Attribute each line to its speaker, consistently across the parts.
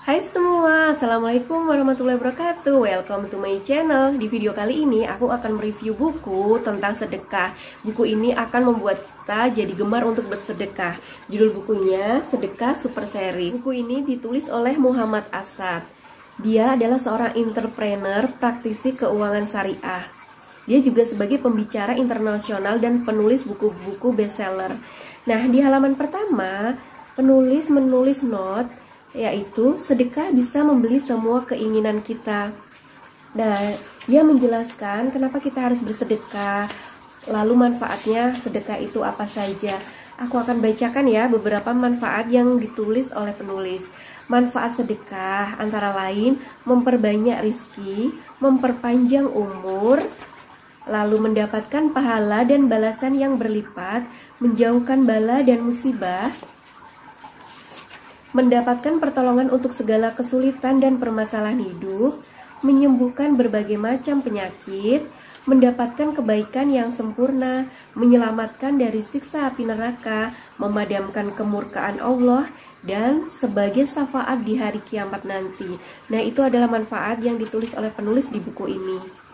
Speaker 1: Hai semua, Assalamualaikum warahmatullahi wabarakatuh. Welcome to my channel. Di video kali ini aku akan mereview buku tentang sedekah. Buku ini akan membuat kita jadi gemar untuk bersedekah. Judul bukunya Sedekah Super Seri. Buku ini ditulis oleh Muhammad Asad. Dia adalah seorang entrepreneur praktisi keuangan syariah. Dia juga sebagai pembicara internasional dan penulis buku-buku bestseller. Nah, di halaman pertama, penulis menulis note, yaitu sedekah bisa membeli semua keinginan kita. Nah, dia menjelaskan kenapa kita harus bersedekah, lalu manfaatnya sedekah itu apa saja. Aku akan bacakan ya beberapa manfaat yang ditulis oleh penulis. Manfaat sedekah antara lain memperbanyak rizki, memperpanjang umur, lalu mendapatkan pahala dan balasan yang berlipat, menjauhkan bala dan musibah, mendapatkan pertolongan untuk segala kesulitan dan permasalahan hidup, menyembuhkan berbagai macam penyakit, mendapatkan kebaikan yang sempurna, menyelamatkan dari siksa api neraka, memadamkan kemurkaan Allah, dan sebagai syafaat di hari kiamat nanti. Nah, itu adalah manfaat yang ditulis oleh penulis di buku ini.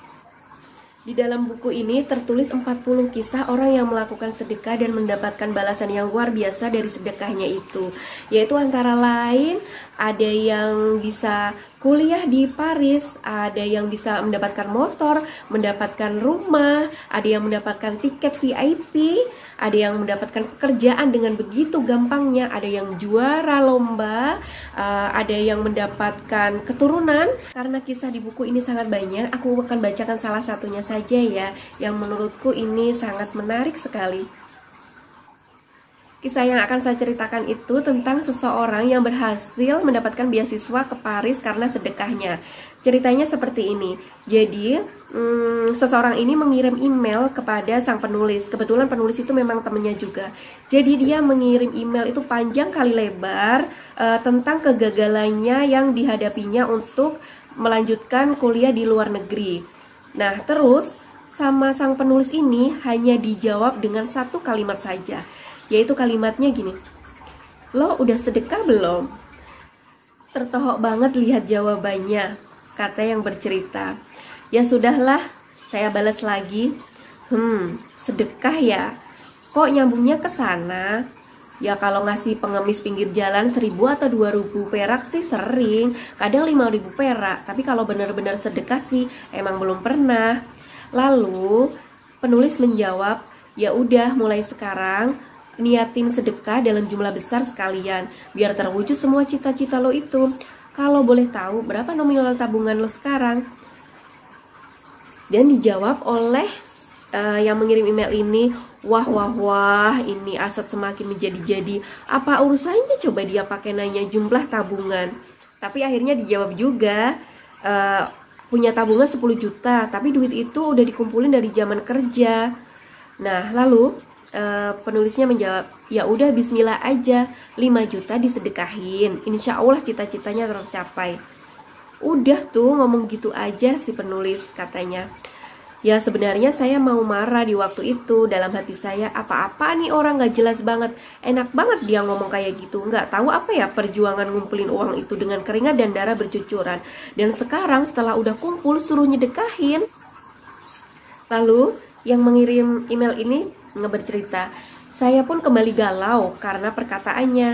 Speaker 1: Di dalam buku ini tertulis 40 kisah orang yang melakukan sedekah dan mendapatkan balasan yang luar biasa dari sedekahnya itu. Yaitu antara lain ada yang bisa kuliah di Paris, ada yang bisa mendapatkan motor, mendapatkan rumah, ada yang mendapatkan tiket VIP, ada yang mendapatkan pekerjaan dengan begitu gampangnya, ada yang juara lomba, ada yang mendapatkan keturunan. Karena kisah di buku ini sangat banyak, aku akan bacakan salah satunya saja ya, yang menurutku ini sangat menarik sekali. Kisah yang akan saya ceritakan itu tentang seseorang yang berhasil mendapatkan beasiswa ke Paris karena sedekahnya. Ceritanya seperti ini. Jadi, seseorang ini mengirim email kepada sang penulis. Kebetulan penulis itu memang temannya juga. Jadi dia mengirim email itu panjang kali lebar tentang kegagalannya yang dihadapinya untuk melanjutkan kuliah di luar negeri. Nah, terus sama sang penulis ini hanya dijawab dengan satu kalimat saja. Yaitu kalimatnya gini, "Lo udah sedekah belum?" Tertohok banget lihat jawabannya, kata yang bercerita. "Ya sudahlah," saya balas lagi. Sedekah ya? Kok nyambungnya ke sana? Ya kalau ngasih pengemis pinggir jalan 1.000 atau 2.000 perak sih sering, kadang 5.000 perak. Tapi kalau benar-benar sedekah sih emang belum pernah. Lalu penulis menjawab, "Ya udah mulai sekarang niatin sedekah dalam jumlah besar sekalian, biar terwujud semua cita-cita lo itu. Kalau boleh tahu berapa nominal tabungan lo sekarang?" Dan dijawab oleh yang mengirim email ini, wah, ini Asad semakin menjadi-jadi. Apa urusannya coba dia pakai nanya jumlah tabungan? Tapi akhirnya dijawab juga, punya tabungan 10 juta, tapi duit itu udah dikumpulin dari zaman kerja. Nah, lalu penulisnya menjawab, "Ya udah bismillah aja, 5 juta disedekahin, insya Allah cita-citanya tercapai." Udah tuh ngomong gitu aja si penulis, katanya. Ya sebenarnya saya mau marah di waktu itu. Dalam hati saya, apa-apa nih orang gak jelas banget. Enak banget dia ngomong kayak gitu. Gak tahu apa ya perjuangan ngumpulin uang itu dengan keringat dan darah bercucuran. Dan sekarang setelah udah kumpul suruh nyedekahin. Lalu yang mengirim email ini bercerita, "Saya pun kembali galau karena perkataannya.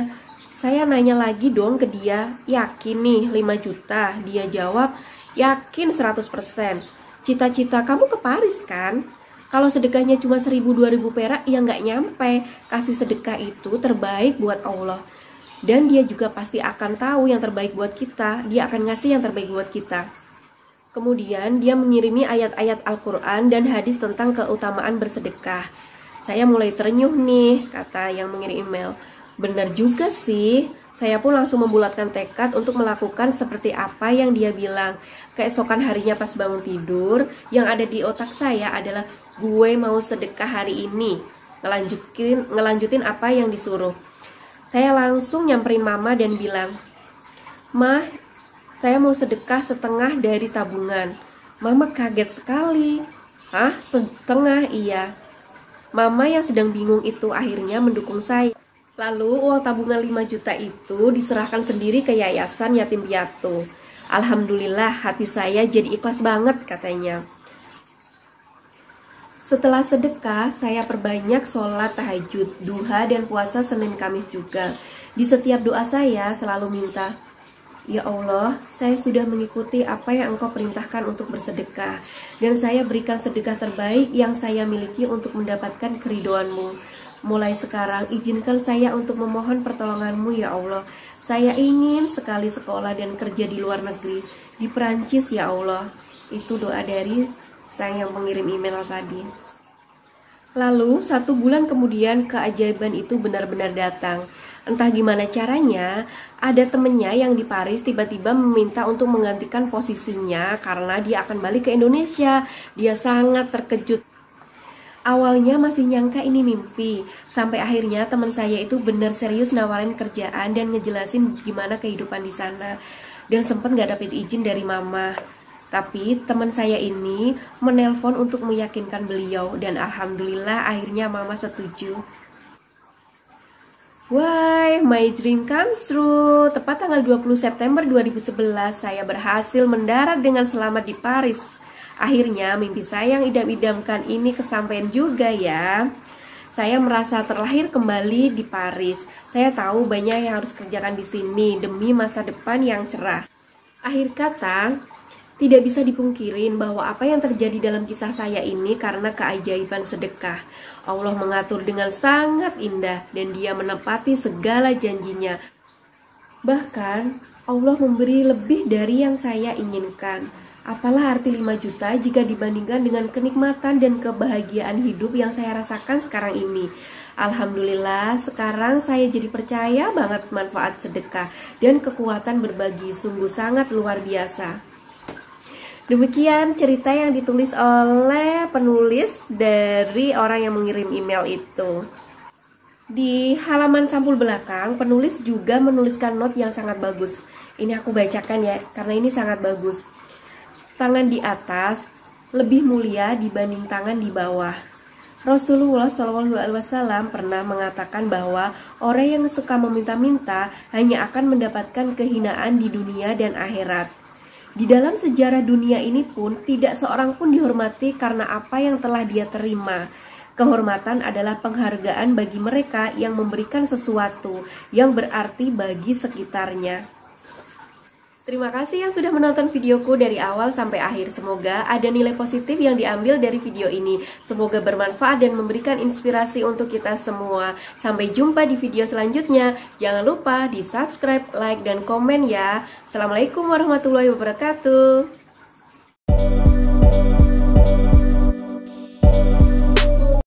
Speaker 1: Saya nanya lagi dong ke dia, yakin nih 5 juta? Dia jawab, yakin 100%. Cita-cita kamu ke Paris kan? Kalau sedekahnya cuma 1.000-2.000 perak ya nggak nyampe. Kasih sedekah itu terbaik buat Allah. Dan dia juga pasti akan tahu yang terbaik buat kita. Dia akan ngasih yang terbaik buat kita." Kemudian dia mengirimi ayat-ayat Al-Quran dan hadis tentang keutamaan bersedekah. "Saya mulai terenyuh nih," kata yang mengirim email. "Benar juga sih." Saya pun langsung membulatkan tekad untuk melakukan seperti apa yang dia bilang. Keesokan harinya pas bangun tidur, yang ada di otak saya adalah gue mau sedekah hari ini. Ngelanjutin apa yang disuruh. Saya langsung nyamperin mama dan bilang, "Mah, saya mau sedekah setengah dari tabungan." Mama kaget sekali. "Hah? Setengah?" "Iya." Mama yang sedang bingung itu akhirnya mendukung saya. Lalu uang tabungan 5 juta itu diserahkan sendiri ke yayasan yatim piatu. Alhamdulillah hati saya jadi ikhlas banget katanya. Setelah sedekah, saya perbanyak sholat tahajud, duha, dan puasa Senin Kamis juga. Di setiap doa saya selalu minta, "Ya Allah, saya sudah mengikuti apa yang Engkau perintahkan untuk bersedekah, dan saya berikan sedekah terbaik yang saya miliki untuk mendapatkan keridhoan-Mu. Mulai sekarang, izinkan saya untuk memohon pertolongan-Mu ya Allah. Saya ingin sekali sekolah dan kerja di luar negeri, di Perancis ya Allah." Itu doa dari sang yang mengirim email tadi. Lalu 1 bulan kemudian keajaiban itu benar-benar datang. Entah gimana caranya, ada temennya yang di Paris tiba-tiba meminta untuk menggantikan posisinya karena dia akan balik ke Indonesia. Dia sangat terkejut. Awalnya masih nyangka ini mimpi, sampai akhirnya teman saya itu benar serius nawarin kerjaan dan ngejelasin gimana kehidupan di sana. Dan sempat gak dapet izin dari mama. Tapi teman saya ini menelpon untuk meyakinkan beliau dan alhamdulillah akhirnya mama setuju. Why, my dream comes true. Tepat tanggal 20 September 2011 saya berhasil mendarat dengan selamat di Paris. Akhirnya mimpi saya yang idam-idamkan ini kesampaian juga ya. Saya merasa terlahir kembali di Paris. Saya tahu banyak yang harus kerjakan di sini demi masa depan yang cerah. Akhir kata, tidak bisa dipungkirin bahwa apa yang terjadi dalam kisah saya ini karena keajaiban sedekah. Allah mengatur dengan sangat indah dan Dia menepati segala janjinya. Bahkan Allah memberi lebih dari yang saya inginkan. Apalah arti 5 juta jika dibandingkan dengan kenikmatan dan kebahagiaan hidup yang saya rasakan sekarang ini. Alhamdulillah, sekarang saya jadi percaya banget manfaat sedekah dan kekuatan berbagi, sungguh sangat luar biasa. Demikian cerita yang ditulis oleh penulis dari orang yang mengirim email itu. Di halaman sampul belakang, penulis juga menuliskan not yang sangat bagus. Ini aku bacakan ya, karena ini sangat bagus. Tangan di atas lebih mulia dibanding tangan di bawah. Rasulullah SAW pernah mengatakan bahwa orang yang suka meminta-minta hanya akan mendapatkan kehinaan di dunia dan akhirat. Di dalam sejarah dunia ini pun tidak seorang pun dihormati karena apa yang telah dia terima. Kehormatan adalah penghargaan bagi mereka yang memberikan sesuatu yang berarti bagi sekitarnya. Terima kasih yang sudah menonton videoku dari awal sampai akhir. Semoga ada nilai positif yang diambil dari video ini. Semoga bermanfaat dan memberikan inspirasi untuk kita semua. Sampai jumpa di video selanjutnya. Jangan lupa di subscribe, like, dan komen ya. Assalamualaikum warahmatullahi wabarakatuh.